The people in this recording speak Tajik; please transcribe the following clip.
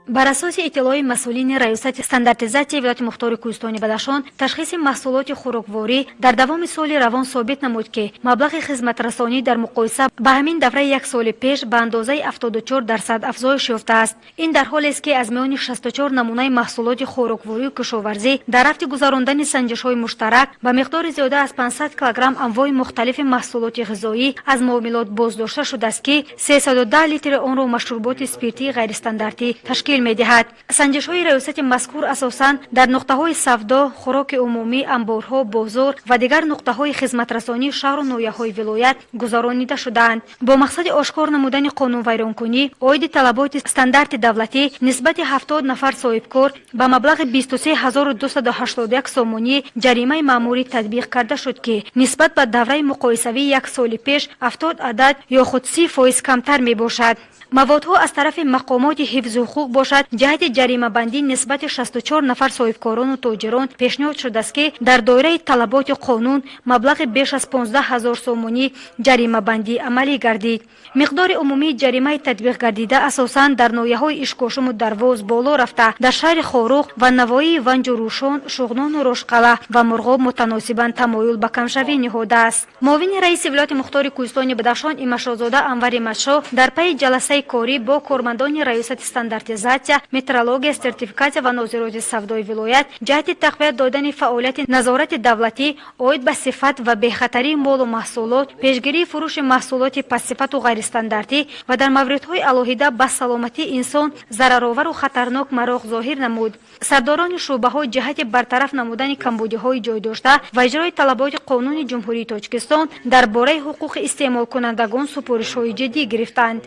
бар асоси иттилои масъулини раёсати стандартизатсияи вилояти мухтори кӯҳистони Бадахшон, ташхиси маҳсулоти хӯрокворӣ дар давоми соли равон собит намуд, ки маблағи хизматрасонӣ дар муқоиса ба ҳамин давраи як соли пеш ба андозаи 74% афзоиш ёфтааст. ин дар ҳолест, ки аз миёни 64 намунаи маҳсулоти хӯрокворию кишоварзӣ дар рафти гузарондани санҷишҳои муштарак ба миқдори зиёда аз 500 килограмм анвои мухталифи маҳсулоти ғизоӣ аз муомилот боздошта шудааст, ки 310 литри онро машруботи спиртии ғайристандартӣ ташкил медиҳад. санҷишҳои раёсати мазкур асосан дар нуқтаҳои савдо, хӯроки умумӣ, амборҳо, бозор ва дигар нуқтаҳои хизматрасонии шаҳру ноҳияҳои вилоят гузаронида шудаанд. бо мақсади ошкор намудани қонунвайронкунӣ, оиди талаботи стандарти давлатӣ нисбати 70 нафар соҳибкор ба маблағи 23281 сомонӣ ҷаримаи маъмурӣ татбиқ карда шуд, ки нисбат ба давраи муқоисавии як соли пеш 70 адад ё худ 30% камтар мебошад. маводҳо аз тарафи мақомоти ҳифзи ҳуқуқ бошад ҷиҳати ҷаримабандӣ нисбати 64 нафар соҳибкорону тоҷирон пешниҳод шудааст, ки дар доираи талаботи қонун маблағи беш аз 15 000 сомонӣ ҷаримабандӣ амалӣ гардид. миқдори умумии ҷаримаи татбиқ гардида асосан дар ноҳияҳои ишкошуму дарвоз боло рафта, дар шаҳри Хорух ва навоии Ванҷу Рӯшон, Шуғнону Рошқала ва Мурғоб мутаносибан тамоюл ба камшавӣ ниҳодааст. муовини раиси вилояти мухтори кӯҳистони Бадахшон Имашозода Анвари Матшо дар пайи ҷаласаи корӣ бо кормандони раёсати стандартизатсия, метрология, сертификатсия ва нозироти савдои вилоят ҷиҳати тақвият додани фаъолияти назорати давлатӣ оид ба сифат ва бехатарии молу маҳсулот, пешгирии фурӯши маҳсулоти пассифату ғайристандартӣ ва дар мавридҳои алоҳида ба саломатии инсон зараровару хатарнок мароғ зоҳир намуд. сардорони шӯъбаҳо ҷиҳати бартараф намудани камбудиҳои ҷойдошта ва иҷрои талаботи Қонуни Ҷумҳурии Точикистон дар бораи ҳуқуқи истеъмолкунандагон супоришҳои ҷиддӣ гирифтанд.